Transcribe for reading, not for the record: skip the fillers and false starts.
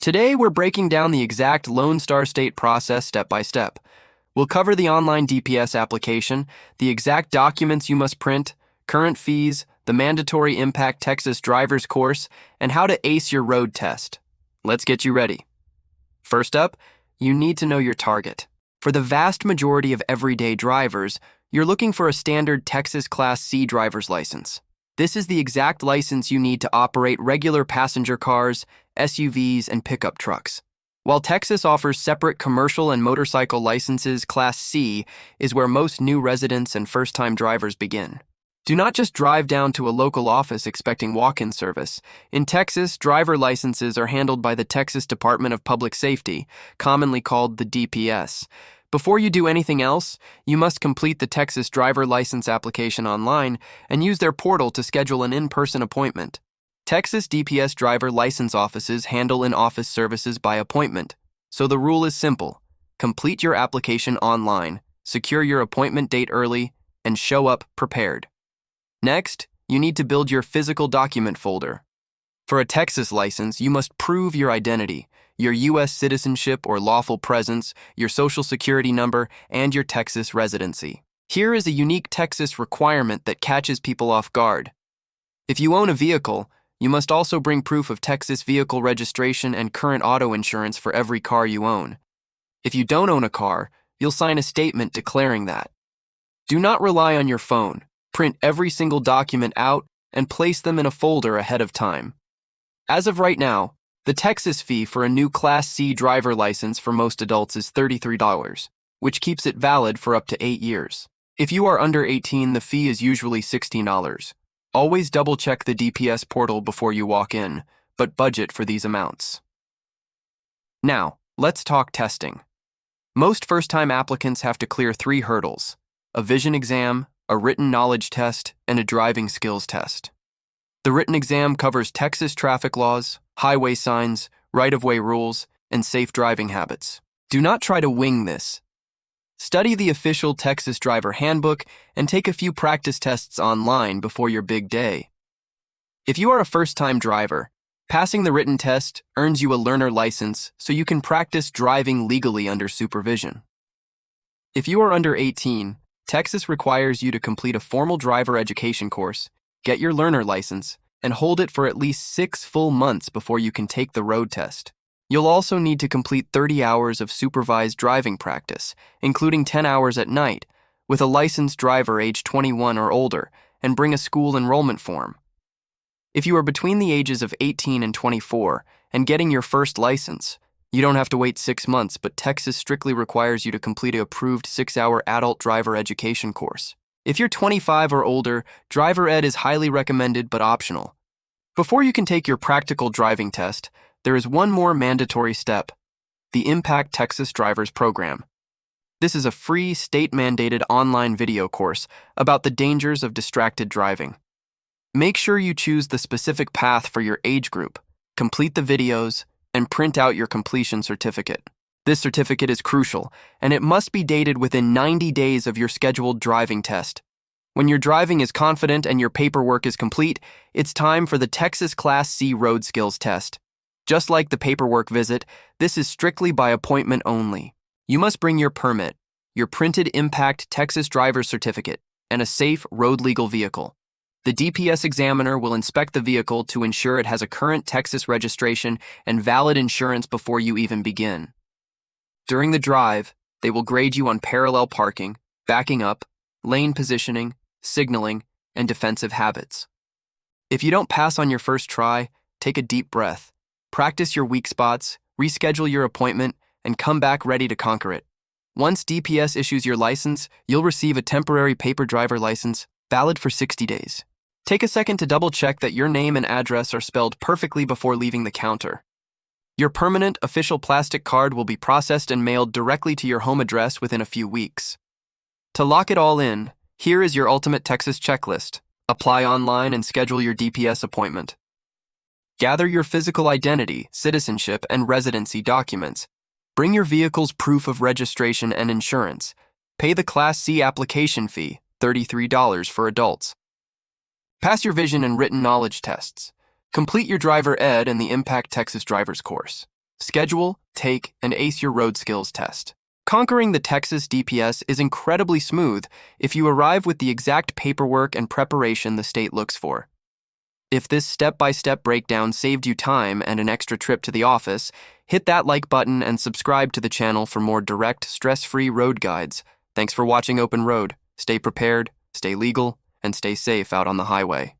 Today, we're breaking down the exact Lone Star State process step by step. We'll cover the online DPS application, the exact documents you must print, current fees, the mandatory Impact Texas driver's course, and how to ace your road test. Let's get you ready. First up, you need to know your target. For the vast majority of everyday drivers, you're looking for a standard Texas Class C driver's license. This is the exact license you need to operate regular passenger cars, SUVs, and pickup trucks. While Texas offers separate commercial and motorcycle licenses, Class C is where most new residents and first-time drivers begin. Do not just drive down to a local office expecting walk-in service. In Texas, driver licenses are handled by the Texas Department of Public Safety, commonly called the DPS. Before you do anything else, you must complete the Texas driver license application online and use their portal to schedule an in-person appointment. Texas DPS driver license offices handle in-office services by appointment, so the rule is simple. Complete your application online, secure your appointment date early, and show up prepared. Next, you need to build your physical document folder. For a Texas license, you must prove your identity, your U.S. citizenship or lawful presence, your social security number, and your Texas residency. Here is a unique Texas requirement that catches people off guard. If you own a vehicle, you must also bring proof of Texas vehicle registration and current auto insurance for every car you own. If you don't own a car, you'll sign a statement declaring that. Do not rely on your phone. Print every single document out and place them in a folder ahead of time. As of right now, the Texas fee for a new Class C driver license for most adults is $33, which keeps it valid for up to 8 years. If you are under 18, the fee is usually $16. Always double-check the DPS portal before you walk in, but budget for these amounts. Now, let's talk testing. Most first-time applicants have to clear 3 hurdles: a vision exam, a written knowledge test, and a driving skills test. The written exam covers Texas traffic laws, highway signs, right-of-way rules, and safe driving habits. Do not try to wing this. Study the official Texas Driver Handbook and take a few practice tests online before your big day. If you are a first-time driver, passing the written test earns you a learner license so you can practice driving legally under supervision. If you are under 18, Texas requires you to complete a formal driver education course, get your learner license, and hold it for at least 6 full months before you can take the road test. You'll also need to complete 30 hours of supervised driving practice, including 10 hours at night, with a licensed driver age 21 or older, and bring a school enrollment form. If you are between the ages of 18 and 24 and getting your first license, you don't have to wait 6 months, but Texas strictly requires you to complete an approved 6-hour adult driver education course. If you're 25 or older, driver ed is highly recommended but optional. Before you can take your practical driving test, there is one more mandatory step: the Impact Texas Drivers Program. This is a free, state-mandated online video course about the dangers of distracted driving. Make sure you choose the specific path for your age group, complete the videos, and print out your completion certificate. This certificate is crucial, and it must be dated within 90 days of your scheduled driving test. When your driving is confident and your paperwork is complete, it's time for the Texas Class C Road Skills Test. Just like the paperwork visit, this is strictly by appointment only. You must bring your permit, your printed Impact Texas driver's certificate, and a safe, road-legal vehicle. The DPS examiner will inspect the vehicle to ensure it has a current Texas registration and valid insurance before you even begin. During the drive, they will grade you on parallel parking, backing up, lane positioning, signaling, and defensive habits. If you don't pass on your first try, take a deep breath. Practice your weak spots, reschedule your appointment, and come back ready to conquer it. Once DPS issues your license, you'll receive a temporary paper driver license, valid for 60 days. Take a second to double-check that your name and address are spelled perfectly before leaving the counter. Your permanent official plastic card will be processed and mailed directly to your home address within a few weeks. To lock it all in, here is your ultimate Texas checklist. Apply online and schedule your DPS appointment. Gather your physical identity, citizenship, and residency documents. Bring your vehicle's proof of registration and insurance. Pay the Class C application fee, $33 for adults. Pass your vision and written knowledge tests. Complete your driver ed and the Impact Texas driver's course. Schedule, take, and ace your road skills test. Conquering the Texas DPS is incredibly smooth if you arrive with the exact paperwork and preparation the state looks for. If this step-by-step breakdown saved you time and an extra trip to the office, hit that like button and subscribe to the channel for more direct, stress-free road guides. Thanks for watching Open Road. Stay prepared, stay legal, and stay safe out on the highway.